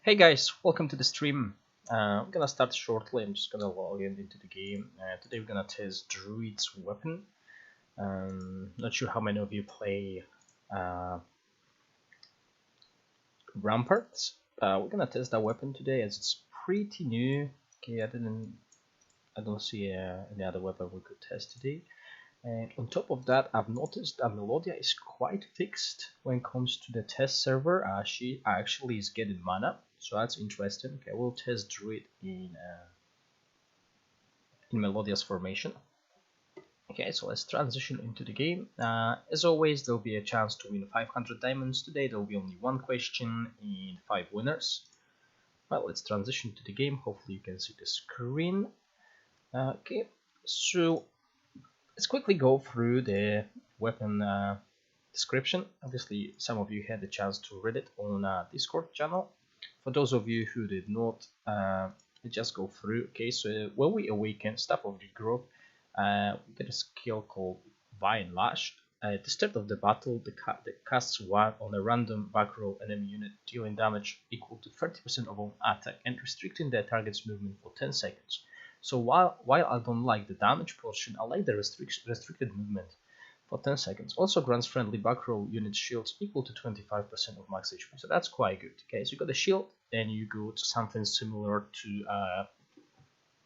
Hey guys, welcome to the stream. I'm gonna start shortly. I'm just gonna log into the game. Today we're gonna test Druid's Weapon. Not sure how many of you play Ramparts. We're gonna test that weapon today as it's pretty new. Okay, I don't see any other weapon we could test today. And on top of that, I've noticed that Melodia is quite fixed when it comes to the test server. She actually is getting mana, so that's interesting. Okay, we'll test Druid in Melodia's formation. Okay, so let's transition into the game. As always, there'll be a chance to win 500 diamonds today. There'll be only one question and 5 winners. Well, let's transition to the game. Hopefully you can see the screen. Okay, so let's quickly go through the weapon description. Obviously, some of you had the chance to read it on Discord channel. For those of you who did not, let's just go through. Okay, so when we awaken Staff of Regrowth, we get a skill called Vine Lash. At the start of the battle, the casts one on a random back row enemy unit, dealing damage equal to 30% of all attack and restricting their target's movement for 10 seconds. So while I don't like the damage portion, I like the restricted movement for 10 seconds. Also grants friendly back row unit shields equal to 25% of max HP. So that's quite good. Okay, so you got a shield, and you go to something similar to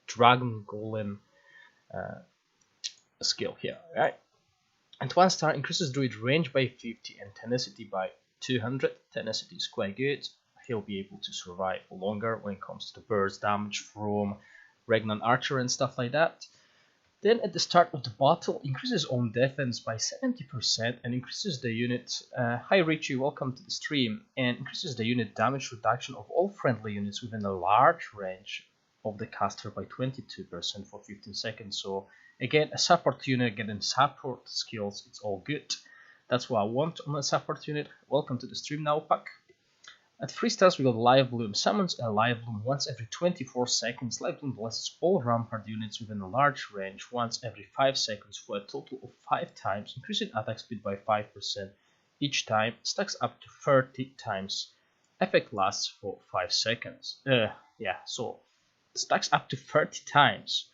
Dragon Golem skill here, right? And 1 star increases Druid range by 50 and tenacity by 200. Tenacity is quite good. He'll be able to survive longer when it comes to the burst damage from Regnant Archer and stuff like that. Then at the start of the battle, increases own defense by 70% and increases the unit. Hi Richie, welcome to the stream. And increases the unit damage reduction of all friendly units within a large range of the caster by 22% for 15 seconds. So again, a support unit getting support skills, it's all good. That's what I want on a support unit. Welcome to the stream now, Pack. At 3 stars we got Live Bloom. Summons a Live Bloom once every 24 seconds. Live Bloom blesses all Rampart units within a large range once every 5 seconds for a total of 5 times, increasing attack speed by 5% each time, stacks up to 30 times. Effect lasts for 5 seconds. So stacks up to 30 times.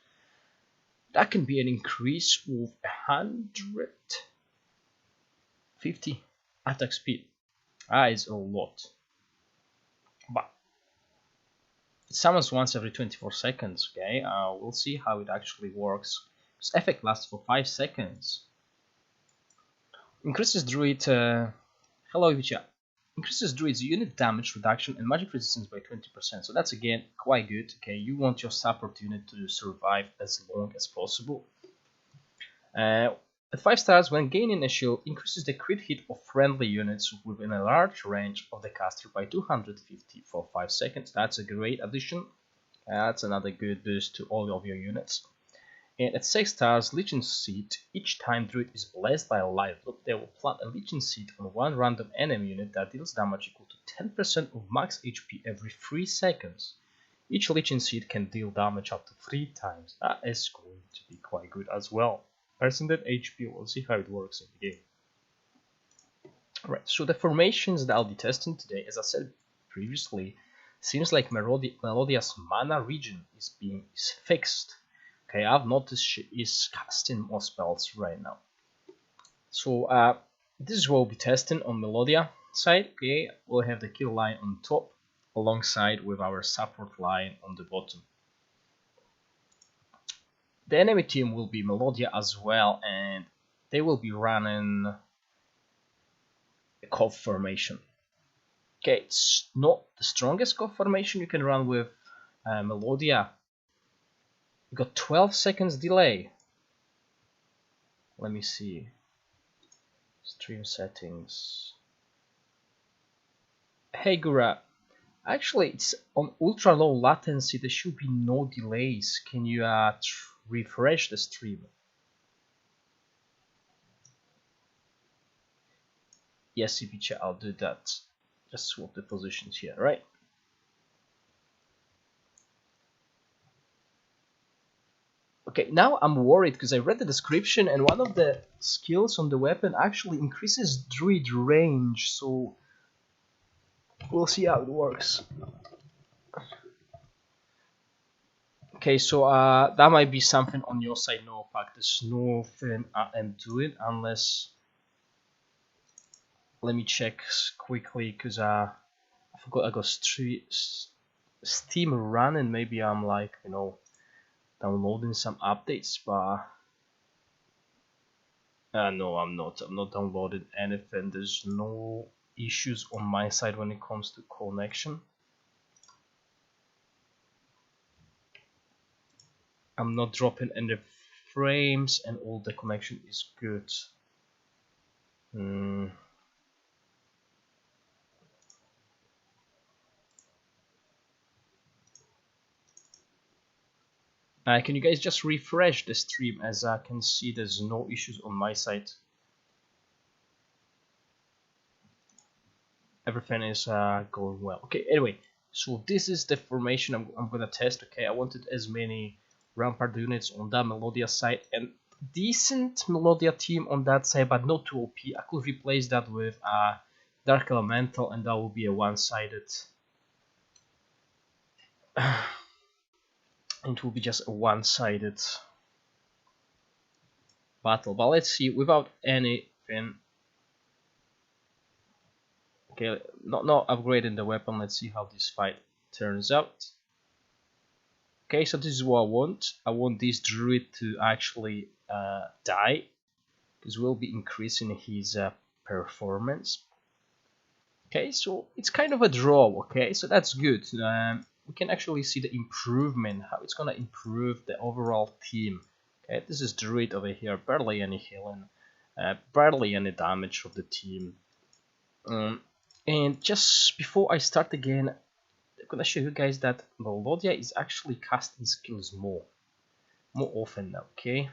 That can be an increase of 150 attack speed. That is a lot. But it summons once every 24 seconds, okay? We'll see how it actually works. This effect lasts for 5 seconds. Increases Druid... hello, Vicha. Increases Druid's unit damage reduction and magic resistance by 20%. So that's, again, quite good, okay? You want your support unit to survive as long as possible. At 5 stars, when gaining a shield, increases the crit hit of friendly units within a large range of the caster by 250 for 5 seconds. That's a great addition. That's another good boost to all of your units. And at 6 stars, Legion Seed. Each time Druid is blessed by a live loop, they will plant a Legion Seed on one random enemy unit that deals damage equal to 10% of max HP every 3 seconds. Each Legion Seed can deal damage up to 3 times. That is going to be quite good as well. Percentage HP, we'll see how it works in the game. Right, so the formations that I'll be testing today, as I said previously, seems like Melodia's mana region is fixed. Okay, I've noticed she is casting more spells right now. So this is what we'll be testing on Melodia side. Okay, we'll have the kill line on top alongside with our support line on the bottom. The enemy team will be Melodia as well, and they will be running a cove formation. Okay, it's not the strongest cove formation you can run with Melodia. You got 12 seconds delay. Let me see. Stream settings. Hey Gura, actually it's on ultra low latency. There should be no delays. Can you refresh the stream? Yes, Ivicha, I'll do that. Just swap the positions here, right? Okay, now I'm worried because I read the description and one of the skills on the weapon actually increases Druid range, so we'll see how it works. Okay, so that might be something on your side, no pack. There's nothing I am doing unless, let me check quickly, because I forgot I got Steam running. Maybe I'm like, you know, downloading some updates, but no, I'm not downloading anything. There's no issues on my side when it comes to connection. I'm not dropping any frames and all the connection is good. Can you guys just refresh the stream, as I can see there's no issues on my side. Everything is going well. Okay, anyway, so this is the formation I'm gonna test. Okay, I wanted as many rampart units on that Melodia side and decent Melodia team on that side, but not too OP. I could replace that with a Dark Elemental and that will be a one-sided. It will be just a one-sided battle. But let's see, without anything. Okay, not upgrading the weapon. Let's see how this fight turns out. Okay, so this is what I want. I want this druid to actually die, because we'll be increasing his performance. Okay, so it's kind of a draw. Okay, so that's good. We can actually see the improvement, how it's gonna improve the overall team. Okay, this is druid over here, barely any healing, barely any damage of the team. And just before I start again, I'm gonna show you guys that Melodia is actually casting skills more often now, okay?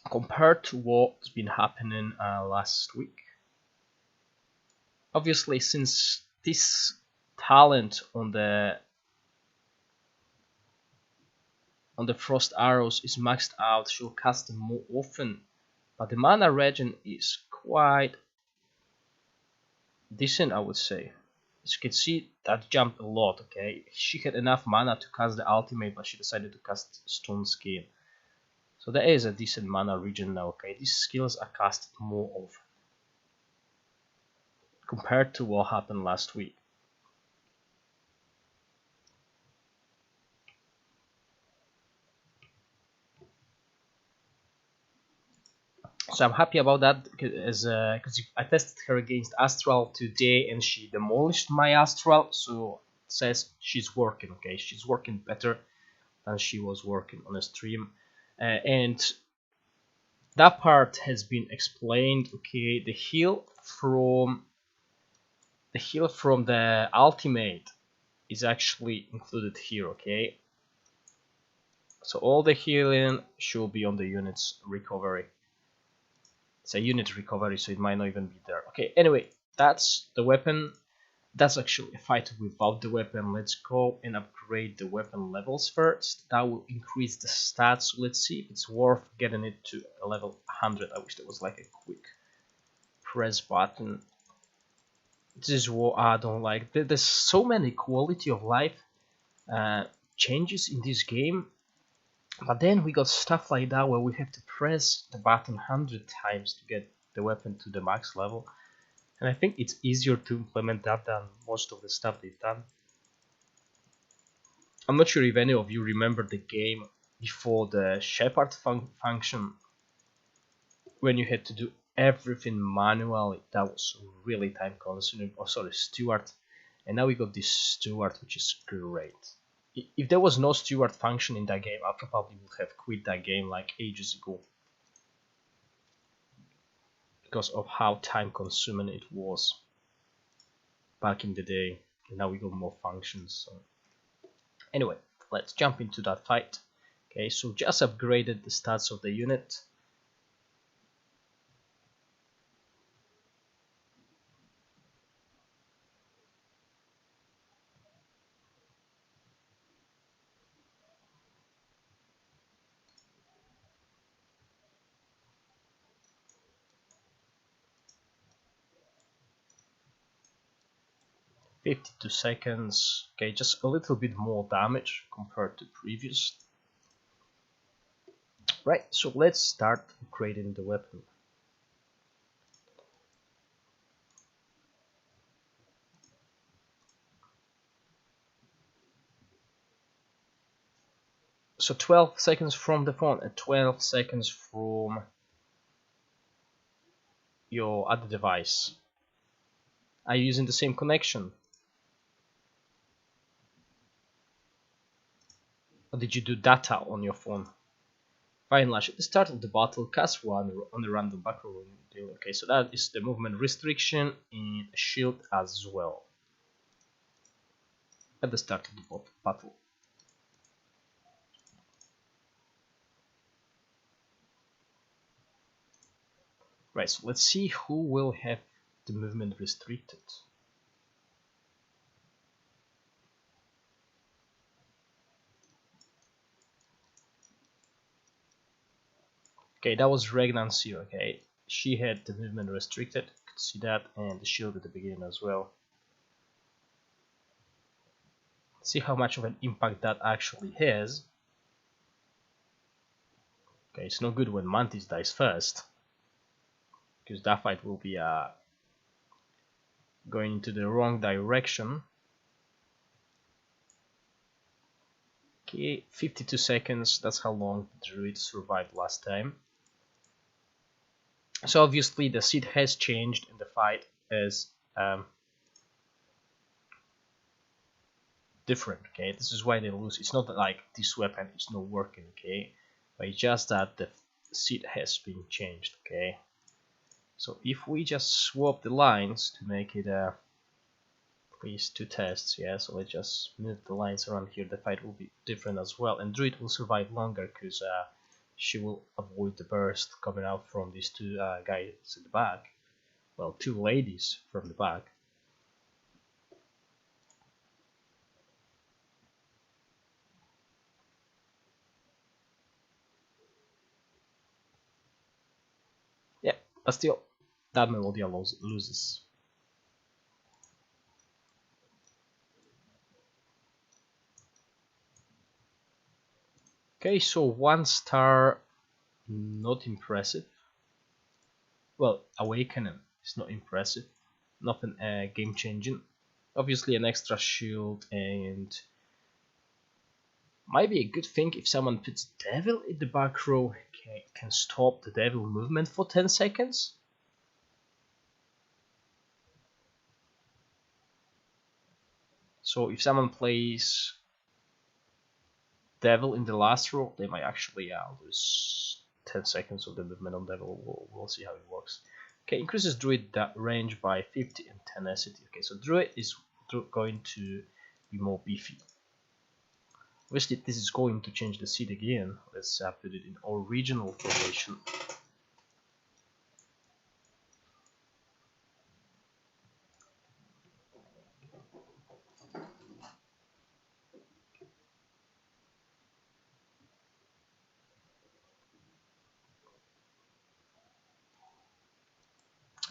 Compared to what's been happening last week. Obviously, since this talent on the frost arrows is maxed out, she'll cast them more often. But the mana regen is quite decent, I would say. As you can see, that jumped a lot, okay? She had enough mana to cast the ultimate, but she decided to cast Stone Skin. So there is a decent mana regen now, okay? These skills are casted more often compared to what happened last week. So I'm happy about that, because I tested her against Astral today and she demolished my Astral, so it says she's working, okay? She's working better than she was working on a stream. And that part has been explained, okay? The heal from the ultimate is actually included here, okay? So all the healing should be on the unit's recovery. It's a unit recovery, so it might not even be there. Okay, anyway, that's the weapon. That's actually a fight without the weapon. Let's go and upgrade the weapon levels first. That will increase the stats. Let's see if it's worth getting it to a level 100. I wish there was like a quick press button. This is what I don't like. There's so many quality of life changes in this game. But then we got stuff like that where we have to press the button 100 times to get the weapon to the max level. And I think it's easier to implement that than most of the stuff they've done. I'm not sure if any of you remember the game before the Shepherd function, when you had to do everything manually. That was really time consuming. Oh, sorry, Steward. And now we got this Steward, which is great. If there was no steward function in that game, I probably would have quit that game like ages ago, because of how time consuming it was back in the day. And now we got more functions. So anyway, let's jump into that fight. Okay, so just upgraded the stats of the unit. 52 seconds. Okay, just a little bit more damage compared to previous. Right, so let's start upgrading the weapon. So 12 seconds from the phone and 12 seconds from your other device. Are you using the same connection? Or did you do data on your phone? Fine Lash, at the start of the battle, cast one on the random back row deal. Okay, so that is the movement restriction in a shield as well. At the start of the battle. Right, so let's see who will have the movement restricted. Okay, that was Regnancy, okay. She had the movement restricted, you could see that, and the shield at the beginning as well. See how much of an impact that actually has. Okay, it's no good when Mantis dies first, because that fight will be going into the wrong direction. Okay, 52 seconds, that's how long the Druid survived last time. So obviously the seed has changed and the fight is different, okay? This is why they lose. It's not that like this weapon is not working, okay? But it's just that the seed has been changed, okay? So if we just swap the lines to make it please two tests, yeah, so let's just move the lines around here, the fight will be different as well, and Druid will survive longer because she will avoid the burst coming out from these two guys at the back, well, two ladies from the back. Yeah, but still, that Melodia loses. Okay, so 1 star, not impressive. Well, Awakening is not impressive, nothing game changing. Obviously an extra shield, and might be a good thing if someone puts Devil in the back row, can stop the Devil movement for 10 seconds. So if someone plays Devil in the last row, they might actually lose 10 seconds of the movement on Devil. We'll see how it works. Okay, increases Druid range by 50 and tenacity. Okay, so Druid is going to be more beefy. Obviously, this is going to change the seed again. Let's put it in original formation.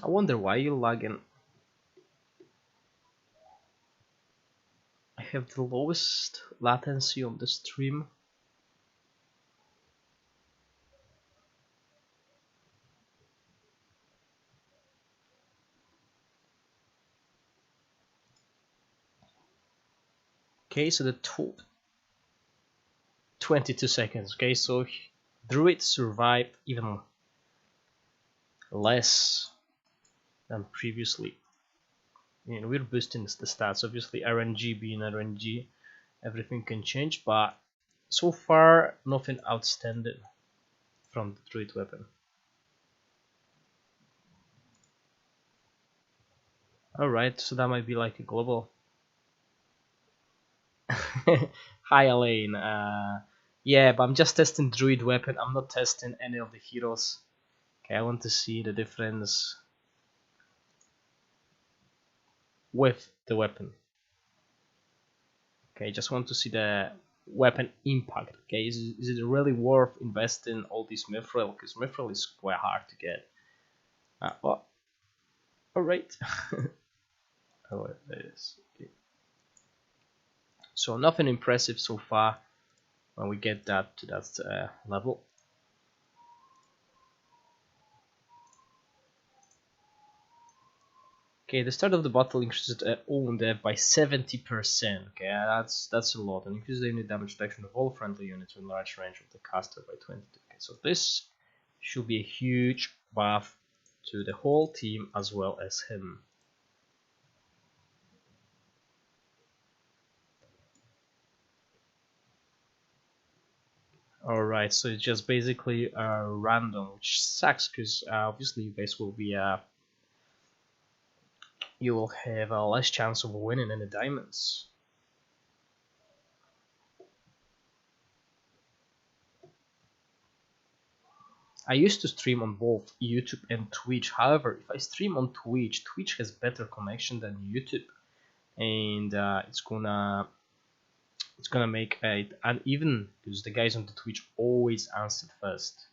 I wonder why you're lagging. I have the lowest latency on the stream. Okay, so the top 22 seconds. Okay, so Druid survived even less than previously. And we're boosting the stats. Obviously, RNG being RNG, everything can change, but so far nothing outstanding from the Druid weapon. Alright, so that might be like a global. Hi Elaine. Yeah, but I'm just testing Druid weapon. I'm not testing any of the heroes. Okay, I want to see the difference with the weapon. Okay, just want to see the weapon impact. Okay, is it really worth investing all this mithril? Because mithril is quite hard to get. Oh, all right. Oh, it is. So nothing impressive so far when we get that to that level. Okay, the start of the battle increases all dev by 70%. Okay, that's a lot, and increases the unit damage reduction of all friendly units within large range of the caster by 20. Okay, so this should be a huge buff to the whole team as well as him. Alright, so it's just basically random, which sucks because obviously you guys will be you will have a less chance of winning in the diamonds. I used to stream on both YouTube and Twitch. However, if I stream on Twitch, Twitch has better connection than YouTube, and it's gonna make it uneven because the guys on the Twitch always answer first.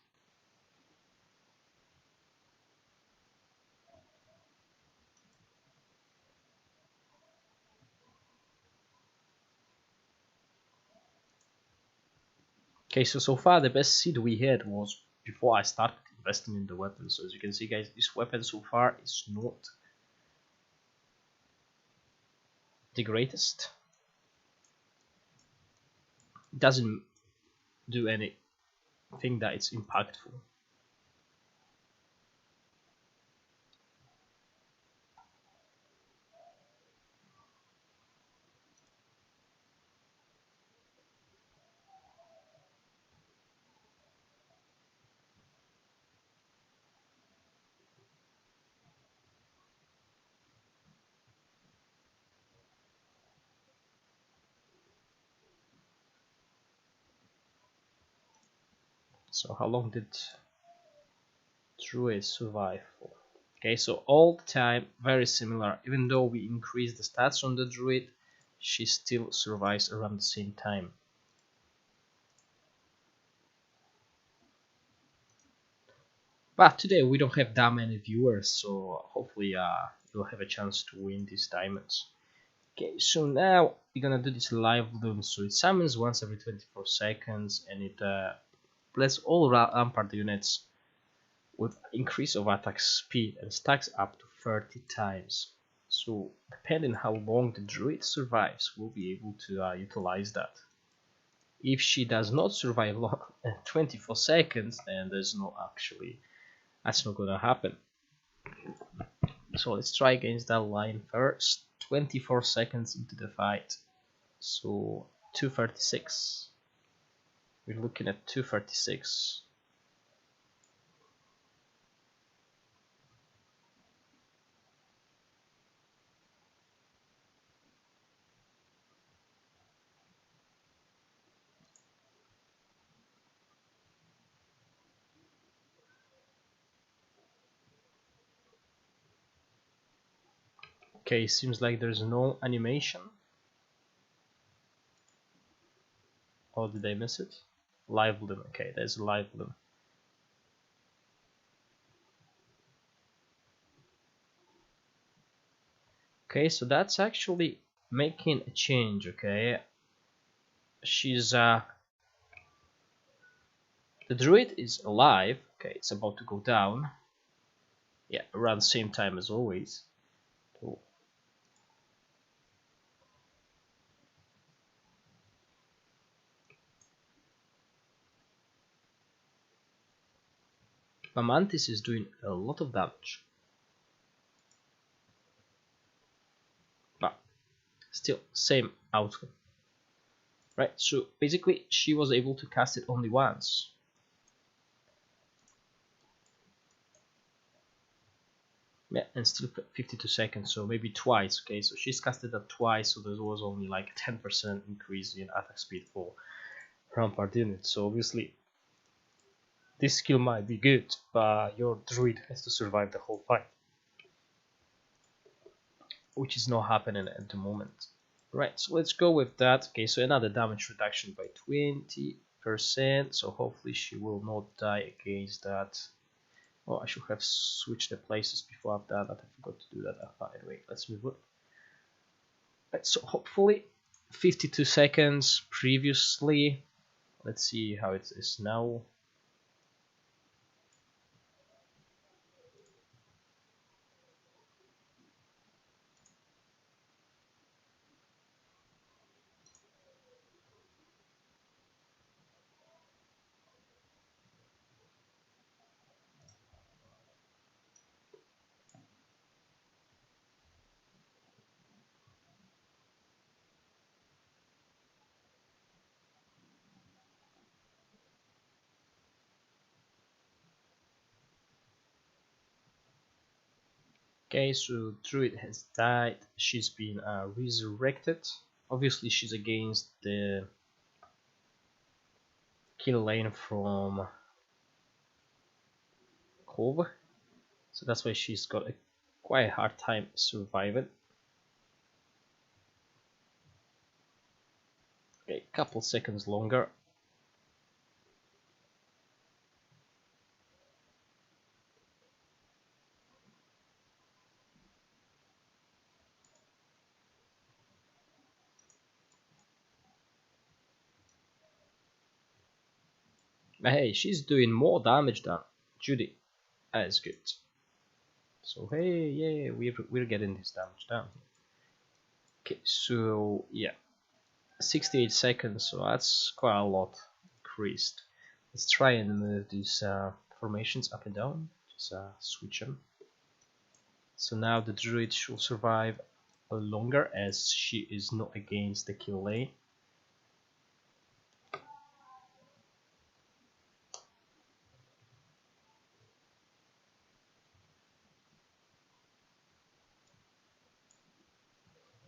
Okay, so far the best seed we had was before I started investing in the weapon. So as you can see, guys, this weapon so far is not the greatest. It doesn't do anything that it's impactful. So how long did Druid survive for? Okay, so all the time very similar. Even though we increase the stats on the Druid, she still survives around the same time. But today we don't have that many viewers, so hopefully you'll have a chance to win these diamonds. Okay, so now we're gonna do this live loom. So it summons once every 24 seconds, and it lets all rampart units with increase of attack speed and stacks up to 30 times. So depending how long the druid survives, we'll be able to utilize that. If she does not survive 24 seconds, then there's no actually, that's not gonna happen. So let's try against that line first. 24 seconds into the fight, so 236. We're looking at 236. Okay, seems like there's no animation. Or did I miss it? Live limb. Okay, there's a live limb. Okay, so that's actually making a change. Okay, she's the druid is alive. Okay, it's about to go down. Yeah, around the same time as always. So, the mantis is doing a lot of damage, but still same outcome. Right, so basically she was able to cast it only once. Yeah, and still 52 seconds, so maybe twice. Okay, so she's casted that twice, so there was only like 10% increase in attack speed for rampart units. So obviously this skill might be good, but your druid has to survive the whole fight, which is not happening at the moment. Right, so let's go with that. Okay, so another damage reduction by 20%, so hopefully she will not die against that. Oh, I should have switched the places before I've done that. I forgot to do that. Anyway, let's move on. So hopefully 52 seconds previously. Let's see how it is now. Okay, so Druid has died. She's been resurrected. Obviously, she's against the kill lane from Cove, so that's why she's got a quite a hard time surviving. Okay, couple seconds longer. But hey, she's doing more damage than Judy. That is good. So hey, yeah, we're getting this damage down. Okay, so yeah, 68 seconds, so that's quite a lot increased. Let's try and move these formations up and down, just switch them. So now the druid should survive longer as she is not against the kill lane.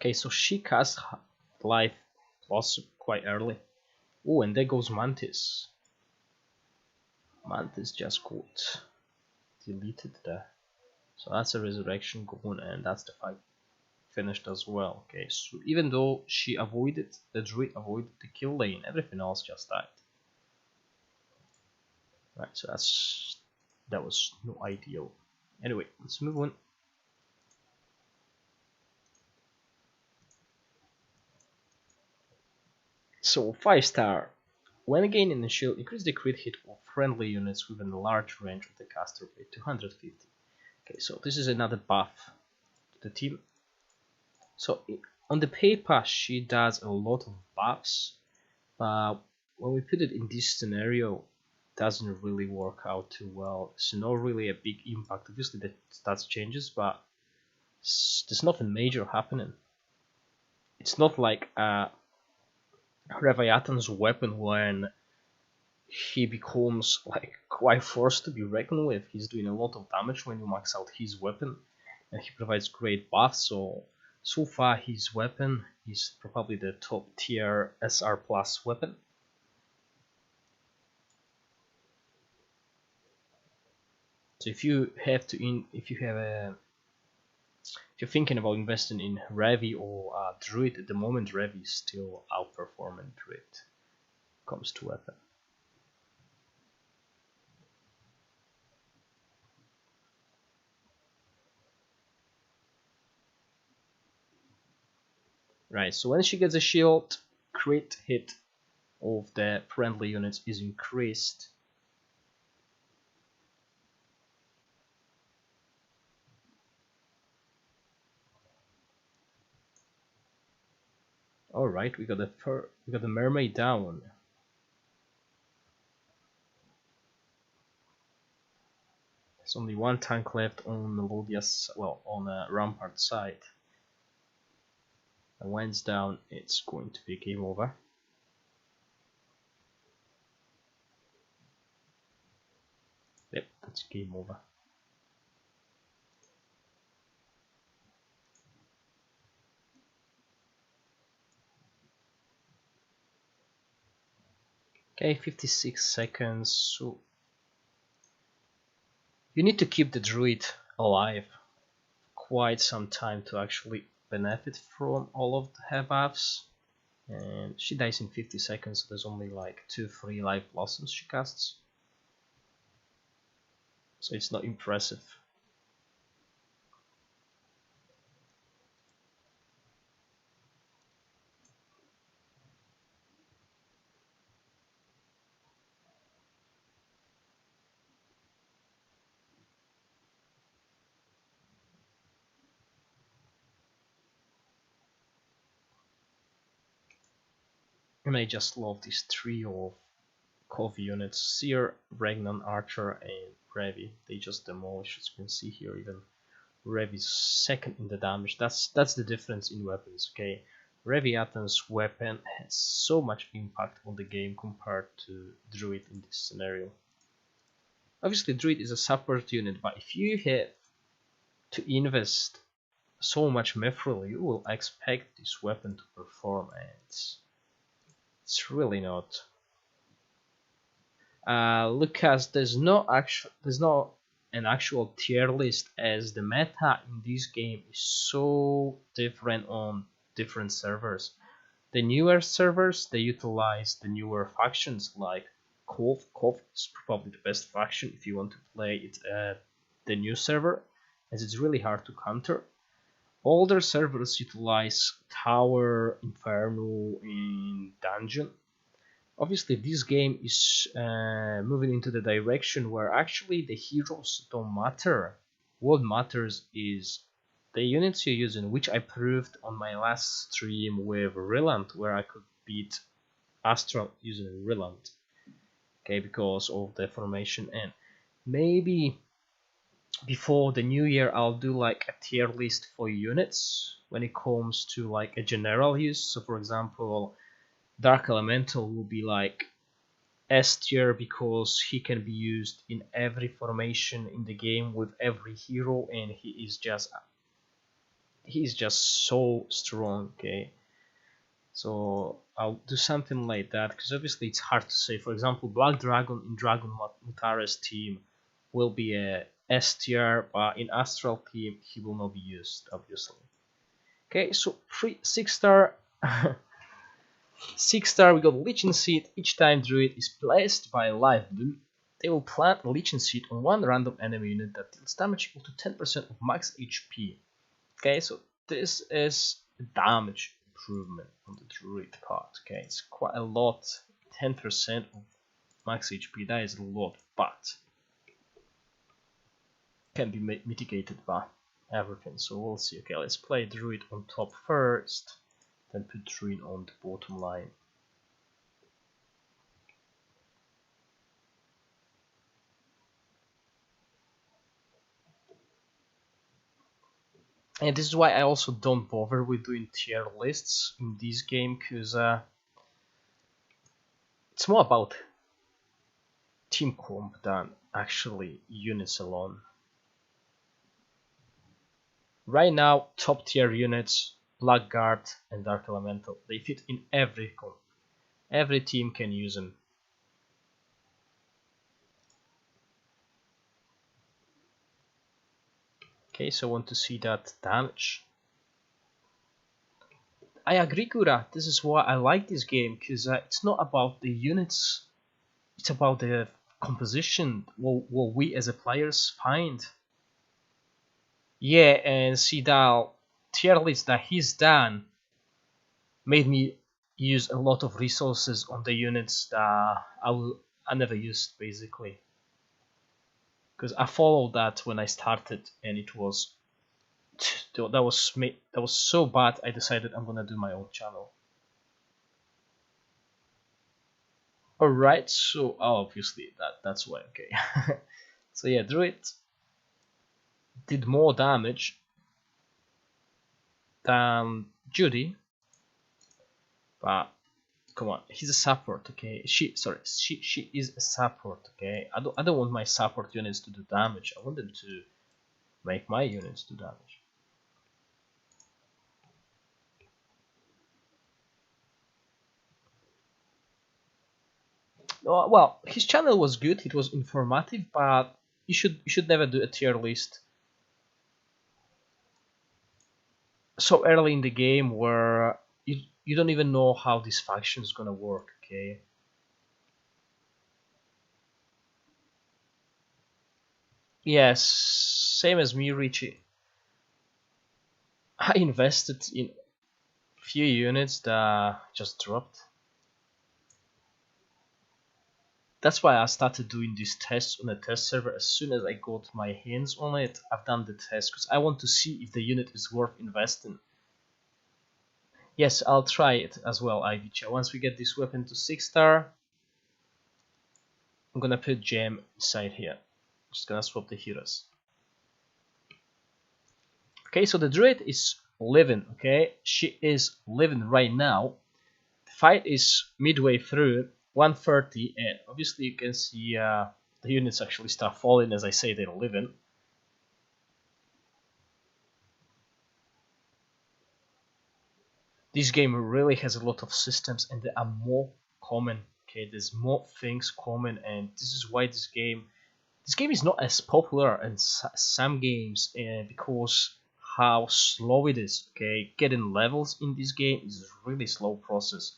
Okay, so she casts life loss quite early. Oh, and there goes Mantis. Mantis just got deleted there. So that's a resurrection going, and that's the fight finished as well. Okay, so even though she avoided, the druid avoided the kill lane, everything else just died. Right, so that was not ideal. Anyway, let's move on. So 5-star. When gaining a shield, increase the crit hit of friendly units within a large range of the caster by 250. Okay, so this is another buff to the team. So on the paper, she does a lot of buffs, but when we put it in this scenario, it doesn't really work out too well. It's not really a big impact. Obviously, the stats changes, but there's nothing major happening. It's not like Leviathan's weapon when he becomes like quite forced to be reckoned with. He's doing a lot of damage when you max out his weapon, and he provides great buffs. So far his weapon is probably the top tier SR plus weapon. So if you have to if you're thinking about investing in Revi or Druid, at the moment Revi is still outperforming Druid when it comes to weapon. Right, so when she gets a shield, crit hit of the friendly units is increased. All right, we got the mermaid down. There's only one tank left on Melodia's, well, on Rampart side. And when it's down, it's going to be game over. Yep, that's game over. Okay, 56 seconds. So you need to keep the druid alive quite some time to actually benefit from all of her buffs. And she dies in 50 seconds, so there's only like 2-3 life blossoms she casts. So it's not impressive. And I just love this trio of coffee units: Seer, Regnan, Archer, and Revi. They just demolish, as you can see here. Even Rev is second in the damage. That's the difference in weapons, okay? Reviatan's weapon has so much impact on the game compared to Druid in this scenario. Obviously, Druid is a support unit, but if you have to invest so much mithril, you will expect this weapon to perform, and it's really not. Lucas, there's no an actual tier list, as the meta in this game is so different on different servers. The newer servers, they utilize the newer factions like Kov. Kov is probably the best faction if you want to play it at the new server, as it's really hard to counter. Older servers utilize Tower, Inferno, and Dungeon. Obviously, this game is moving into the direction where actually the heroes don't matter. What matters is the units you're using, which I proved on my last stream with Ryland, where I could beat Astral using Ryland, okay, because of the formation. And maybe before the new year I'll do like a tier list for units when it comes to like a general use. So for example, Dark Elemental will be like S tier because he can be used in every formation in the game with every hero, and he is just so strong, okay? So I'll do something like that, because obviously it's hard to say. For example, Black Dragon in Dragon Mutare's team will be a S tier, but in Astral team he will not be used, obviously. Okay, so 6-star 6-star, we got Legion Seed. Each time Druid is blessed by a live bloom, they will plant a Legion Seed on one random enemy unit that deals damage equal to 10% of max HP. Okay, so this is a damage improvement on the Druid part. Okay, it's quite a lot. 10% of max HP, that is a lot, but can be mitigated by everything. So we'll see. Okay, let's play Druid on top first, then put Druid on the bottom line. And this is why I also don't bother with doing tier lists in this game, because it's more about team comp than actually units alone. Right now, top tier units, Blackguard and Dark Elemental, they fit in every comp. Every team can use them. Okay, so I want to see that damage. I agree, Kura. This is why I like this game, because it's not about the units, it's about the composition, what we as a players find. Yeah, and see that tier list that he's done made me use a lot of resources on the units that I never used, basically. Because I followed that when I started, and it was that was so bad. I decided I'm gonna do my own channel. All right, so obviously that's why. Okay, so yeah, Druid did more damage than Judy, but come on, he's a support, okay? She is a support, okay? I don't want my support units to do damage. I want them to make my units do damage. Well, his channel was good. It was informative, but you should never do a tier list so early in the game where you don't even know how this faction is gonna work, okay? Yes, same as me, Richie. I invested in few units that just dropped. That's why I started doing these tests on a test server. As soon as I got my hands on it, I've done the test, because I want to see if the unit is worth investing. Yes, I'll try it as well, Ivicha. Once we get this weapon to 6-star, I'm gonna put Gem inside here. Just gonna swap the heroes. Okay, so the Druid is living, okay? She is living right now. The fight is midway through, 130, and obviously you can see the units actually start falling as I say they're living. This game really has a lot of systems and they are more common. Okay, there's more things common, and this is why this game is not as popular as some games because how slow it is. Okay, getting levels in this game is a really slow process.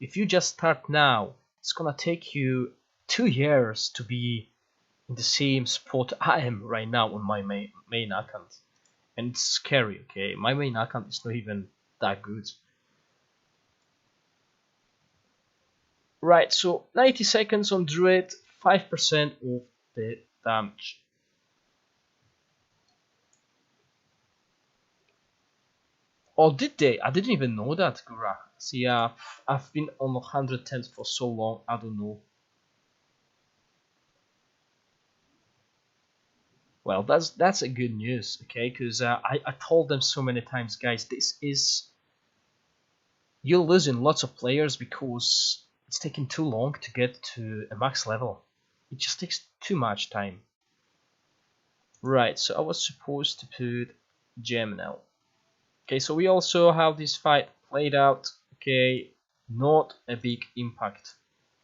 If you just start now, it's gonna take you 2 years to be in the same spot I am right now on my main account, and it's scary. Okay, my main account is not even that good. Right, so 90 seconds on Druid, 5% of the damage. Oh, did they? I didn't even know that, Gorax. See, I've been on 110 for so long, I don't know. Well, that's a good news, okay? Because I told them so many times, guys, this is... You're losing lots of players because it's taking too long to get to a max level. It just takes too much time. Right, so I was supposed to put Gem now. Okay, so we also have this fight played out. Okay, not a big impact.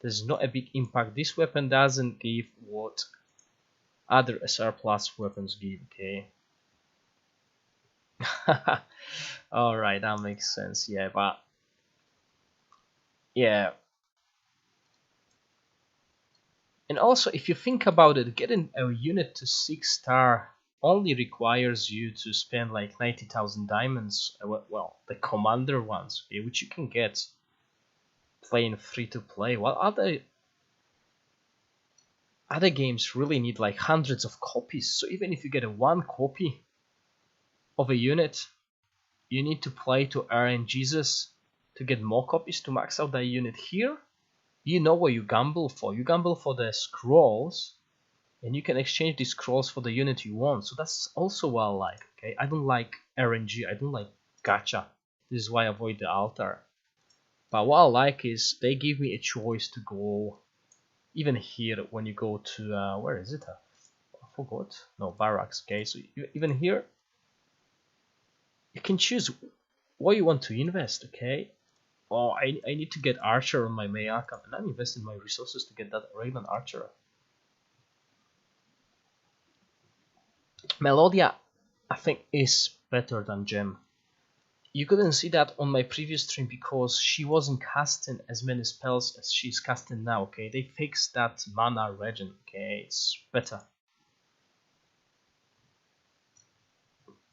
There's not a big impact. This weapon doesn't give what other SR plus weapons give. Okay. Alright, that makes sense. Yeah, but yeah. And also, if you think about it, getting a unit to 6-star only requires you to spend like 90,000 diamonds. Well, the commander ones, okay, which you can get playing free to play. While other games really need like hundreds of copies. So even if you get a 1 copy of a unit, you need to play to earn Jesus to get more copies to max out that unit. Here, you know what you gamble for. You gamble for the scrolls, and you can exchange these scrolls for the unit you want. So that's also what I like. Okay, I don't like RNG. I don't like gacha. This is why I avoid the altar. But what I like is they give me a choice to go. Even here, when you go to where is it? I forgot. No, Gorax. Okay, so even here, you can choose what you want to invest. Okay. Oh, I need to get Archer on my main account, and I'm investing my resources to get that Raven Archer. Melodia, I think, is better than Gem. You couldn't see that on my previous stream because she wasn't casting as many spells as she's casting now. Okay, they fixed that mana regen. Okay, it's better.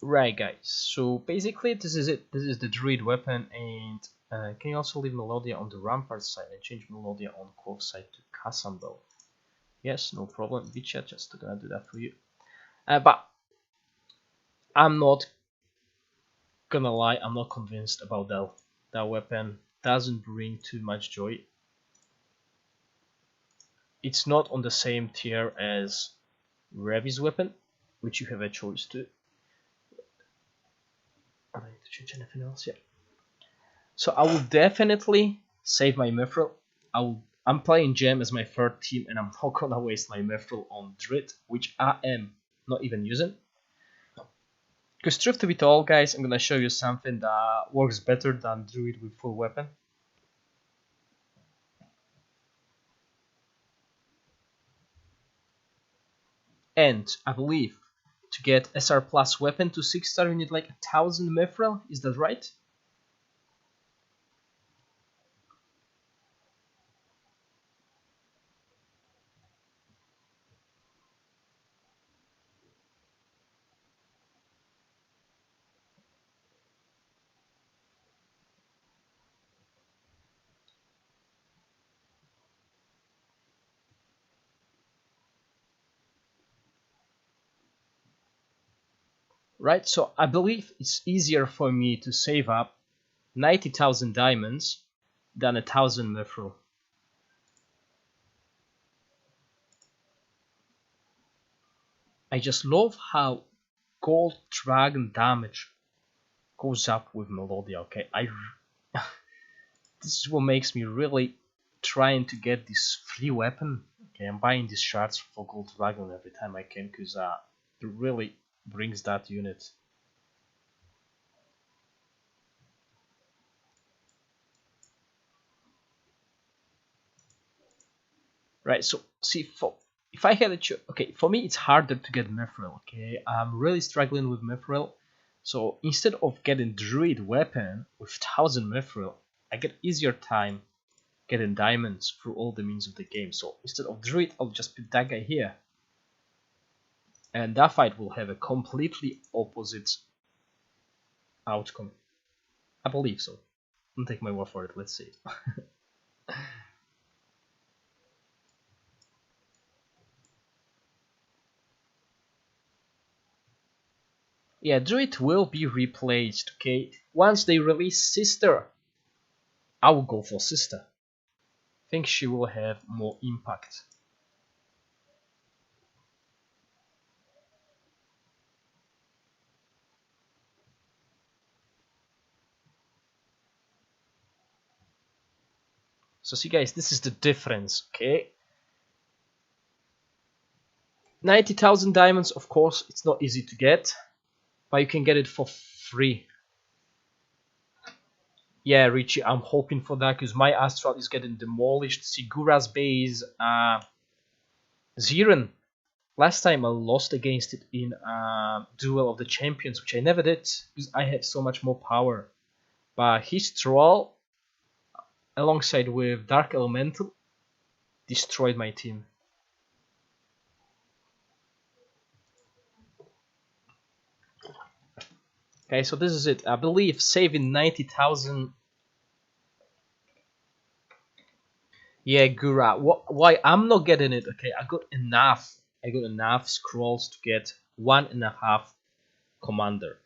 Right, guys. So basically, this is it. This is the Druid weapon, and can you also leave Melodia on the Rampart side and change Melodia on Cove side to Cassandra? Yes, no problem. Vicha, just gonna do that for you. But I'm not gonna lie, I'm not convinced about that. That weapon doesn't bring too much joy. It's not on the same tier as Revi's weapon, which you have a choice to. I need to change anything else, yeah. So I will definitely save my Mithril. I'm playing Gem as my third team, and I'm not gonna waste my Mithril on Druid, which I am not even using. Because truth to be told, guys, I'm gonna show you something that works better than Druid with full weapon. And I believe to get SR plus weapon to 6-star you need like 1000 Mithril, is that right? Right, so I believe it's easier for me to save up 90,000 diamonds than 1,000 mithril. I just love how gold dragon damage goes up with Melodia. Okay, this is what makes me really trying to get this free weapon. Okay, I'm buying these shards for gold dragon every time I can because it really brings that unit. Right, so see, if I had a choice, okay, for me it's harder to get mithril. Okay, I'm really struggling with mithril. So instead of getting Druid Weapon with 1000 mithril, I get easier time getting diamonds through all the means of the game. So instead of Druid, I'll just put that guy here. And that fight will have a completely opposite outcome. I believe so. Don't take my word for it, let's see. Yeah, Druid will be replaced, okay? Once they release Sister, I will go for Sister. I think she will have more impact. So see guys, this is the difference, okay? 90,000 diamonds, of course, it's not easy to get, but you can get it for free. Yeah, Richie, I'm hoping for that because my Astral is getting demolished. Sigura's base, Ziren. Last time I lost against it in Duel of the Champions, which I never did because I have so much more power. But his troll, alongside with Dark Elemental, destroyed my team. Okay, so this is it. I believe saving 90,000. Yeah, Gura. Why I'm not getting it? Okay, I got enough. I got enough scrolls to get 1.5 commander.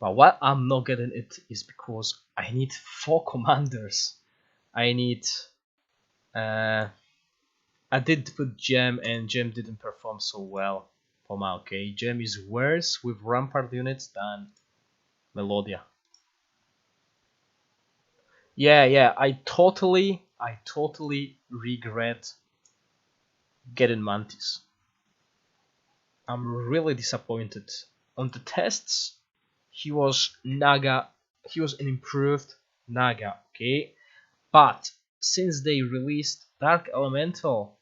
But why I'm not getting it is because I need 4 commanders. I need. I did put Gem and Gem didn't perform so well for my okay. Gem is worse with Rampart units than Melodia. Yeah, I totally regret getting Mantis. I'm really disappointed. On the tests, he was Naga, he was an improved Naga, okay? But since they released Dark Elemental,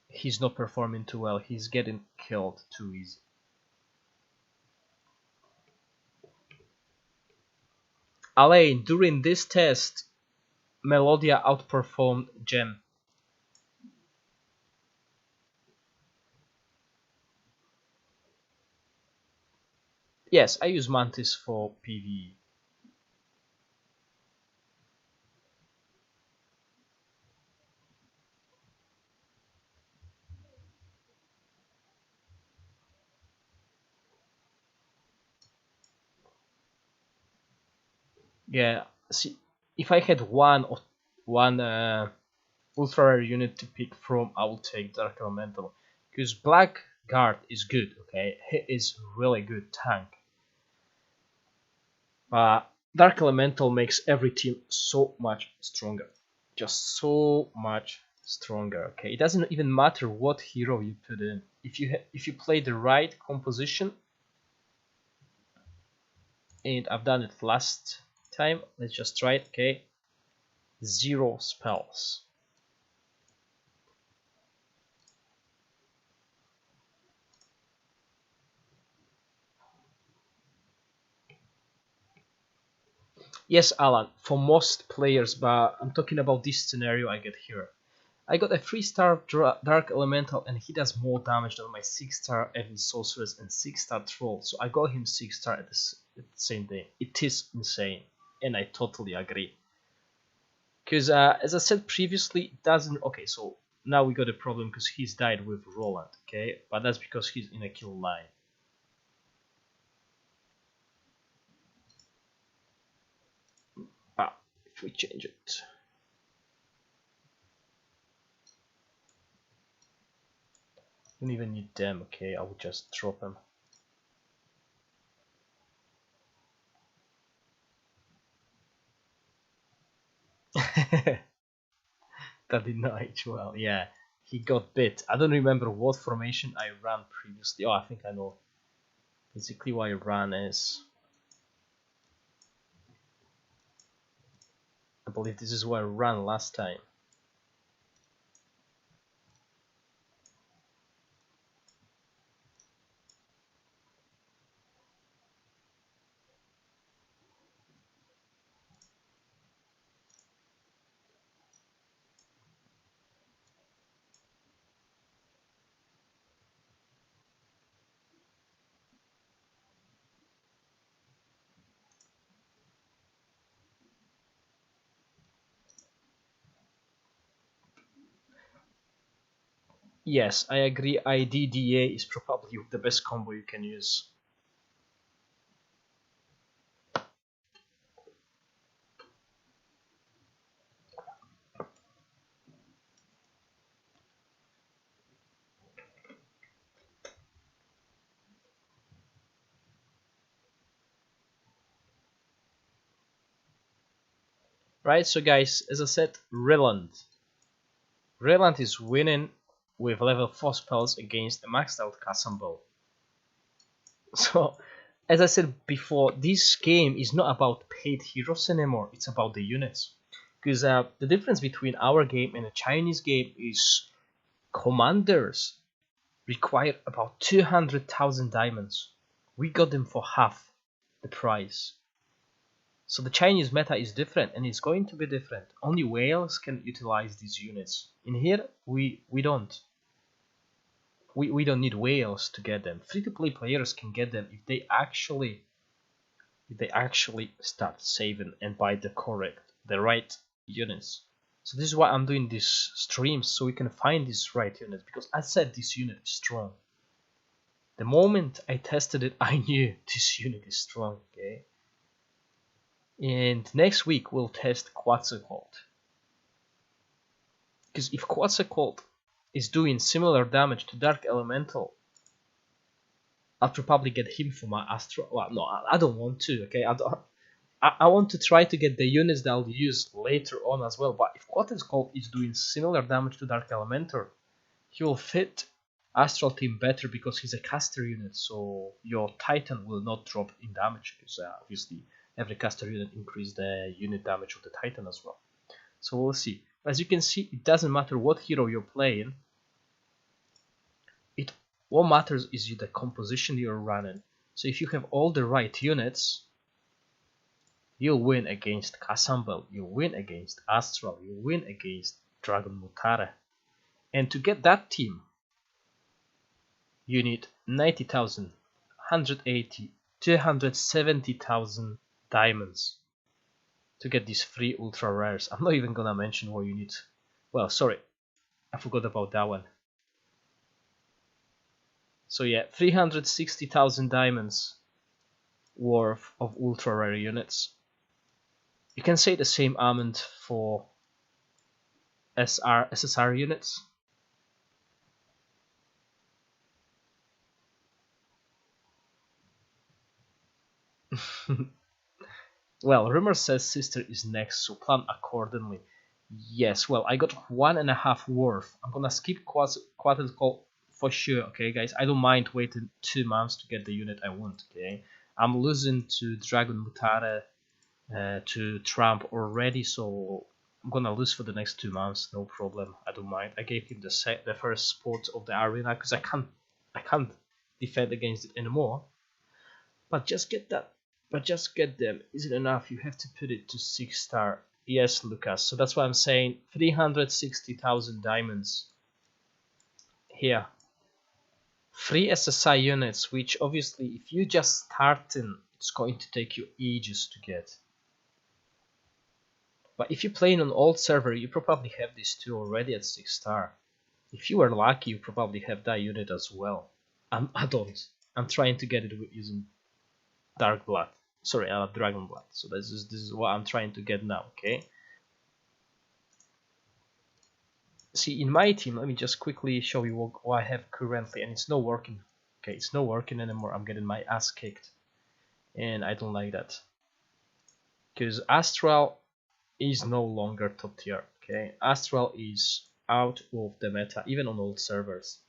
he's not performing too well. He's getting killed too easy. Alain, during this test, Melodia outperformed Gem. Yes, I use Mantis for PvE. Yeah, see, if I had one ultra rare unit to pick from, I will take Dark Elemental. Because Blackguard is good, okay? He is really good tank. But Dark Elemental makes every team so much stronger. Just so much stronger, okay? It doesn't even matter what hero you put in. If you play the right composition, and I've done it last time, let's just try it, okay? 0 spells. Yes, Alan, for most players, but I'm talking about this scenario I get here. I got a 3-star Dark Elemental and he does more damage than my 6-star Evil Sorceress and 6-star Troll, so I got him 6-star at the same day. It is insane, and I totally agree. Because as I said previously, it doesn't... Okay, so now we got a problem because he's died with Roland, okay? But that's because he's in a kill line. if we change it. Don't even need them, okay, I will just drop them. That did not age well, yeah. He got bit. I don't remember what formation I ran previously. Oh, I think I know. Basically what I ran is... I believe this is what I ran last time. Yes, I agree. IDDA is probably the best combo you can use. Right, so guys, as I said, Reland. Reland is winning with level 4 spells against a maxed out Casumble. So, as I said before, this game is not about paid heroes anymore, it's about the units. Because the difference between our game and a Chinese game is commanders require about 200,000 diamonds. We got them for half the price. So the Chinese meta is different, and it's going to be different. Only whales can utilize these units. In here, we don't. We don't need whales to get them. Free-to-play players can get them if they actually start saving and buy the right units. So this is why I'm doing these streams, so we can find these right units, because I said this unit is strong. The moment I tested it, I knew this unit is strong, okay? And next week we'll test Quetzalcoatl. Because if Quetzalcoatl is doing similar damage to Dark Elemental, I'll probably get him for my Astral. Well, no, I don't want to, okay? I want to try to get the units that I'll use later on as well. But if Quetzalcoatl is doing similar damage to Dark Elemental, he will fit Astral Team better because he's a caster unit, so your Titan will not drop in damage, because obviously every caster unit increases the unit damage of the Titan as well. So we'll see. As you can see, it doesn't matter what hero you're playing. What matters is the composition you're running. So if you have all the right units, you'll win against Casumble, you'll win against Astral, you'll win against Dragon Mutare. And to get that team, you need 90,000, 180, 270,000 diamonds to get these free ultra rares. I'm not even gonna mention what you need. Well, sorry, I forgot about that one. So yeah, 360,000 diamonds worth of ultra rare units. You can say the same amount for SSR units. Well, rumor says Sister is next, so plan accordingly. Yes, well, I got 1.5 worth. I'm gonna skip Quetzalcoatl for sure, okay, guys? I don't mind waiting 2 months to get the unit I want, okay? I'm losing to Dragon Mutare, to Trump already, so I'm gonna lose for the next 2 months, no problem. I don't mind. I gave him the first spot of the arena because I can't defend against it anymore. But just get that. But just get them. Is it enough? You have to put it to 6-star. Yes, Lucas. So that's why I'm saying 360,000 diamonds. Here. Free SSI units, which obviously if you just starting, it's going to take you ages to get. But if you're playing on old server, you probably have these two already at 6-star. If you are lucky, you probably have that unit as well. I don't. I'm trying to get it using Dark Blood. Sorry, Dragon Blood. So this is what I'm trying to get now. Okay. See, in my team, let me just quickly show you what I have currently, and it's not working. Okay, it's not working anymore. I'm getting my ass kicked, and I don't like that because Astral is no longer top tier. Okay, Astral is out of the meta, even on old servers.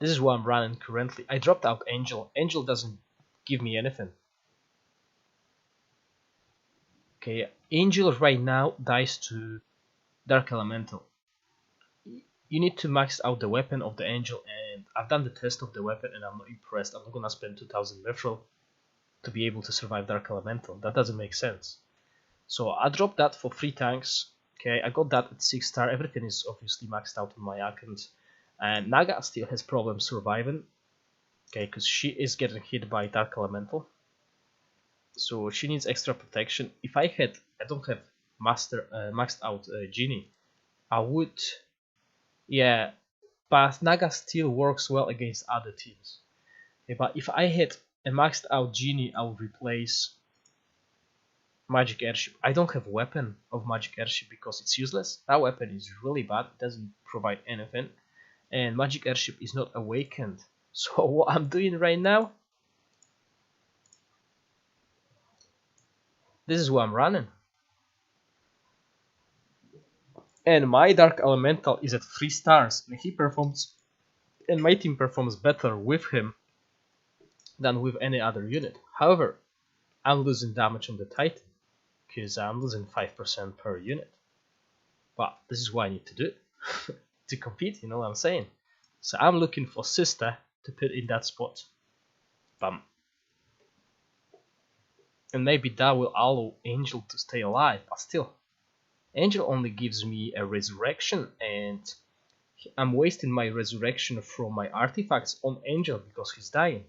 This is what I'm running currently. I dropped out Angel. Angel doesn't give me anything. Okay, Angel right now dies to Dark Elemental. You need to max out the weapon of the Angel, and I've done the test of the weapon and I'm not impressed. I'm not gonna spend 2000 mithril to be able to survive Dark Elemental. That doesn't make sense. So I dropped that for 3 tanks. Okay, I got that at 6 star. Everything is obviously maxed out on my account. And Naga still has problems surviving. Okay, because she is getting hit by Dark Elemental. So she needs extra protection. If I don't have maxed out Genie, I would, yeah, but Naga still works well against other teams. Okay, but if I had a maxed out Genie, I would replace Magic Airship. I don't have weapon of Magic Airship because it's useless. That weapon is really bad, it doesn't provide anything. And Magic Airship is not awakened. So what I'm doing right now, this is what I'm running. And my Dark Elemental is at 3 stars, and he performs, and my team performs better with him than with any other unit. However, I'm losing damage on the Titan, because I'm losing 5% per unit. But this is what I need to do to compete, you know what I'm saying? So I'm looking for Sister to put in that spot. Bam. And maybe that will allow Angel to stay alive, but still, Angel only gives me a resurrection, and I'm wasting my resurrection from my artifacts on Angel because he's dying.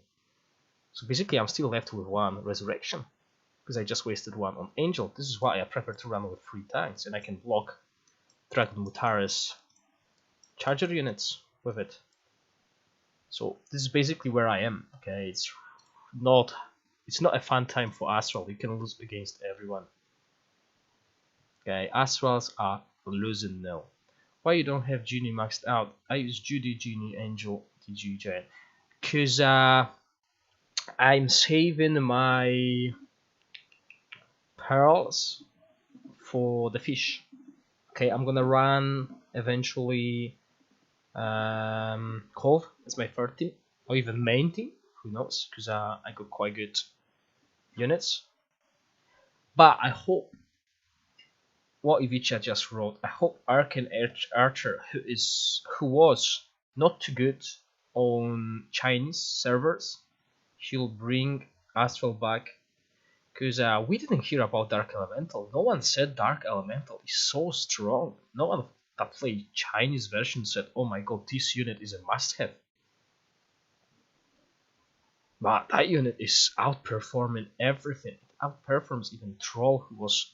So basically I'm still left with 1 resurrection, because I just wasted 1 on Angel. This is why I prefer to run with 3 tanks, and I can block Dragon Mutares charger units with it. So this is basically where I am. Okay, it's not a fun time for Astral. You can lose against everyone. Okay, Astrals are losing now. Why you don't have Genie maxed out? I use Judy, Genie, Angel, DG Giant. Cause I'm saving my pearls for the fish. Okay, I'm gonna run eventually Cove as my 3rd team, or even main team, who knows, because I got quite good units. But I hope what Ivica just wrote, I hope Arcane Archer, who was not too good on Chinese servers, he'll bring Astral back, because we didn't hear about Dark Elemental. No one said Dark Elemental is so strong. No one that played Chinese version said, oh my god, this unit is a must-have. But that unit is outperforming everything. It outperforms even Troll, who was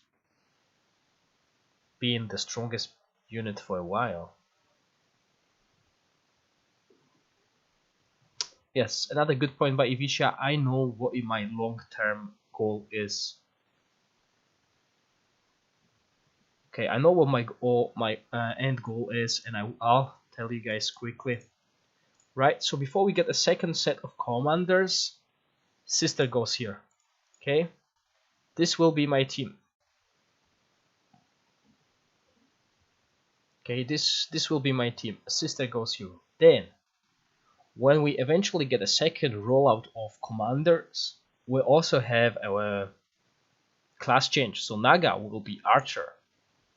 being the strongest unit for a while. Yes, another good point by Ivica. I know what my long-term goal is. Okay, I know what my end goal is, and I'll tell you guys quickly. Right, so before we get a second set of commanders, Sister goes here. Okay, this will be my team. Okay, this will be my team. Sister goes here. Then, when we eventually get a second rollout of commanders, we also have our class change. So Naga will be Archer.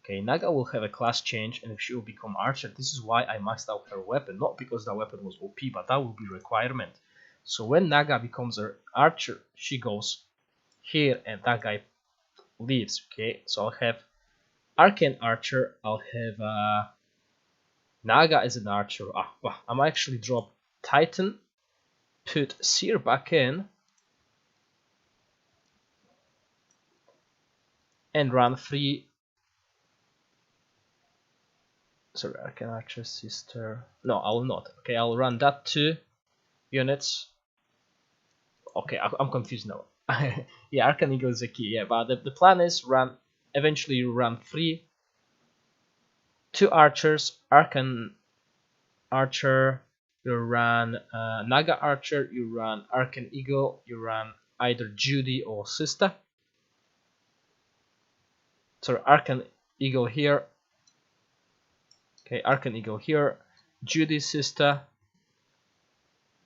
Okay, Naga will have a class change, and she will become Archer. This is why I maxed out her weapon, not because that weapon was OP, but that will be requirement. So when Naga becomes an Archer, she goes here, and that guy leaves. Okay, so I'll have Arcane Archer, I'll have Naga as an Archer. Well, I'm actually drop Titan, put Seer back in, and run 3 Sorry, Arcan Archer Sister. No, I will not. Okay, I'll run that 2 units. Okay, I'm confused now. Yeah, Arcan Eagle is a key. Yeah, but the plan is eventually run 2 archers, Arcan Archer, you run Naga Archer, you run Arcan Eagle, you run either Judy or Sister. Sorry, Arcan Eagle here. Okay, Arcan Eagle here, Judy Sister,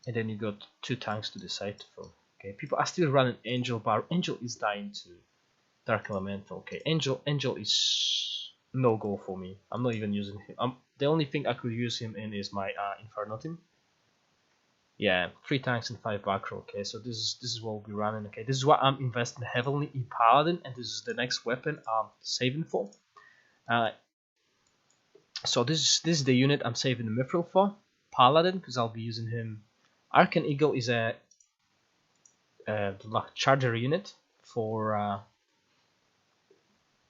and then you got 2 tanks to decide from. Okay, people are still running Angel, but Angel is dying to Dark Elemental. Okay, Angel is no go for me. I'm not even using him. The only thing I could use him in is my Inferno team. Yeah, 3 tanks and 5 back row. Okay, so this is what we'll be running. Okay, this is what I'm investing heavily in Paladin, and this is the next weapon I'm saving for. So this is the unit I'm saving the Mithril for, Paladin, because I'll be using him. Arcan Eagle is a charger unit for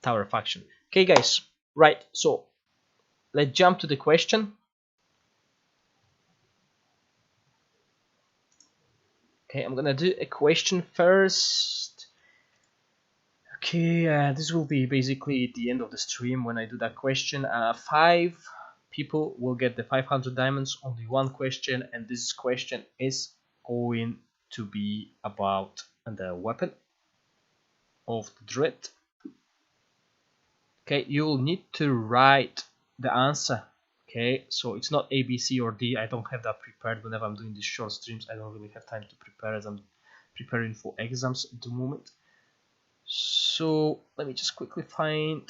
Tower faction. Okay, guys, right? So let's jump to the question. Okay, I'm gonna do a question first. Okay, this will be basically the end of the stream when I do that question. 5 people will get the 500 diamonds, only 1 question, and this question is going to be about the weapon of the Druid. Okay, you will need to write the answer. Okay, so it's not A, B, C, or D. I don't have that prepared. Whenever I'm doing these short streams, I don't really have time to prepare as I'm preparing for exams at the moment. So let me just quickly find.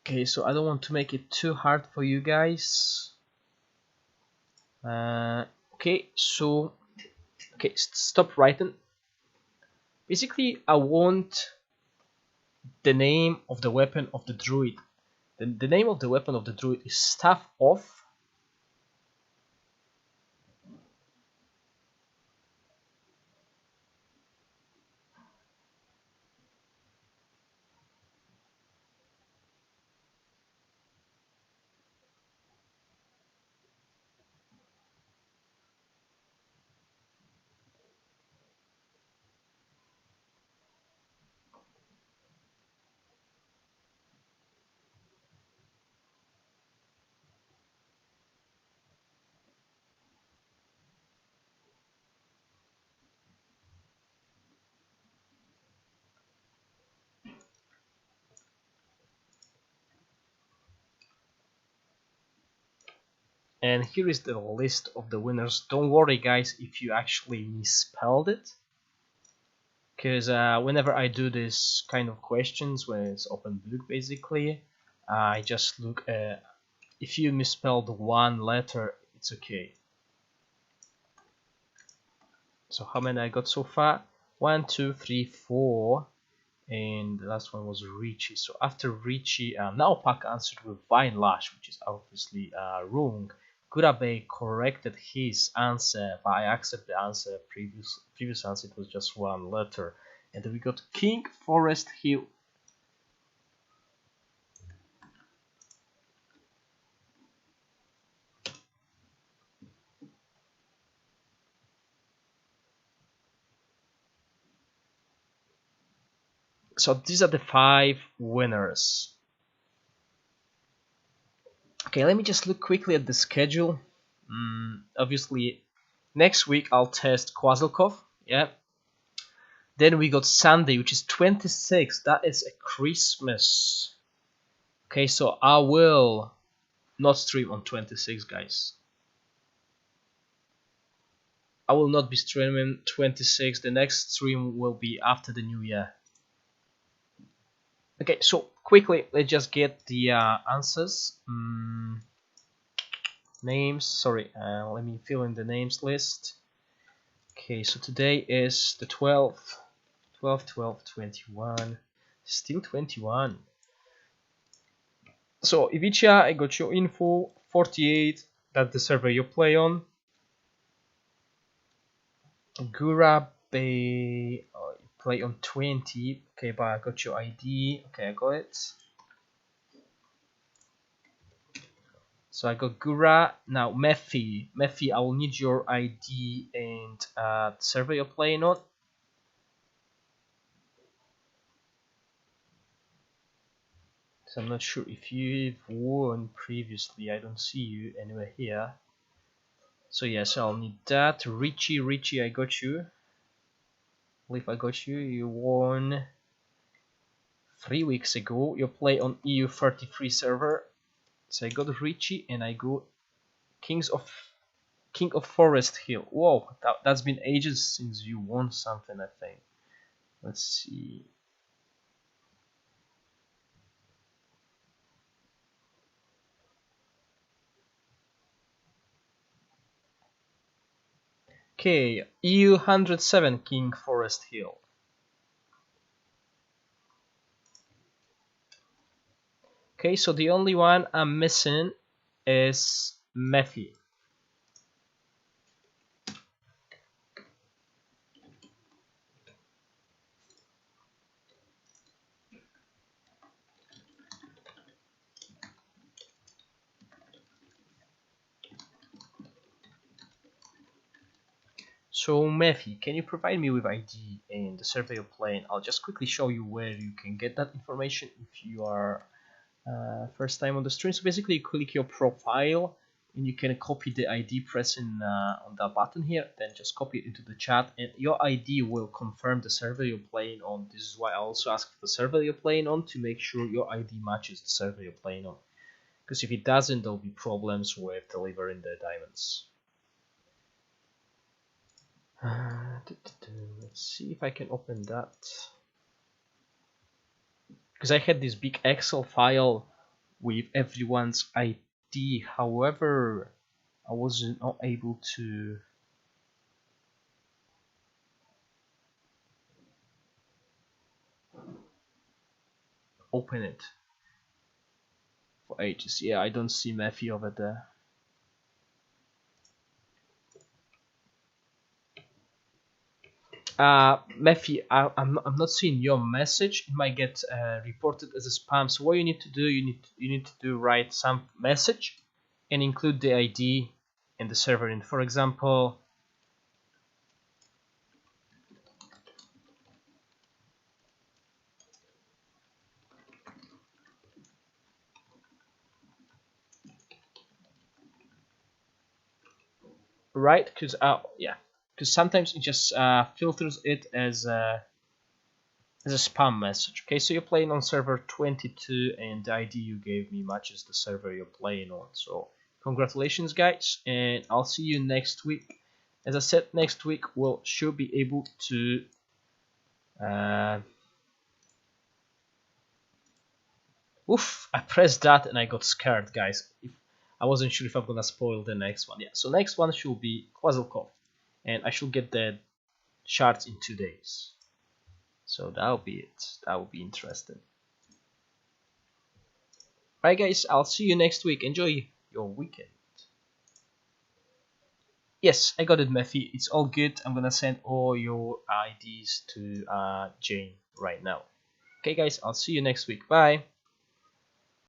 Okay, so I don't want to make it too hard for you guys. Okay, so stop writing. Basically, I want the name of the weapon of the Druid. The name of the weapon of the Druid is Staff of. And here is the list of the winners. Don't worry, guys, if you actually misspelled it, because whenever I do this kind of questions, when it's open book, basically, I just look at if you misspelled 1 letter, it's okay. So how many I got so far? 1, 2, 3, 4, and the last one was Richie. So after Richie, now Pack answered with Vine Lash, which is obviously wrong. Kurabe corrected his answer, but I accept the answer. Previous answer, it was just 1 letter. And then we got King Forest Hill. So these are the 5 winners. Okay, let me just look quickly at the schedule. Obviously, next week I'll test Kwazilkov. Yeah. Then we got Sunday, which is 26. That is a Christmas. Okay, so I will not stream on 26, guys. I will not be streaming 26. The next stream will be after the new year. Okay, so quickly, let's just get the answers. Names, sorry, let me fill in the names list. Okay, so today is the 12th, 21, still 21. So Ivicia, I got your info. 48, that's the server you play on. Gurabe, you play on 20. Okay, but I got your ID. Okay, I got it. So I got Gura. Now Mephi. Mephi, I will need your ID and the server you're playing on. So I'm not sure if you've won previously. I don't see you anywhere here. So yes, I'll need that. Richie, I got you. I believe I got you. You won 3 weeks ago. You play on EU33 server. So I got Richie and I got King of Forest Hill. Whoa, that's been ages since you won something, I think. Let's see. Okay, EU107 King Forest Hill. Okay, so the only one I'm missing is Mephi. So Mephi, can you provide me with ID and the server you're playing? I'll just quickly show you where you can get that information if you are first time on the stream. So basically you click your profile and you can copy the ID pressing on that button here, then just copy it into the chat and your ID will confirm the server you're playing on. This is why I also ask for the server you're playing on to make sure your ID matches the server you're playing on. Because if it doesn't, there'll be problems with delivering the diamonds. Let's see if I can open that. Because I had this big Excel file with everyone's ID, however, I wasn't able to open it for ages. Yeah, I don't see Mephi over there. Mephi, I'm not seeing your message. It might get reported as a spam. So what you need to do, you need to write some message and include the ID and the server in. For example, right? Because yeah, because sometimes it just filters it as a spam message. Okay, so you're playing on server 22 and the ID you gave me matches the server you're playing on. So congratulations guys, and I'll see you next week. As I said, next week we'll sure be able to oof, I pressed that and I got scared, guys. I wasn't sure if I'm gonna spoil the next one. Yeah, so next one should be Quazelkov, and I should get the shards in 2 days. So that'll be it. That will be interesting. Alright guys, I'll see you next week. Enjoy your weekend. Yes, I got it, Mephi. It's all good. I'm gonna send all your IDs to Jane right now. Okay guys, I'll see you next week. Bye.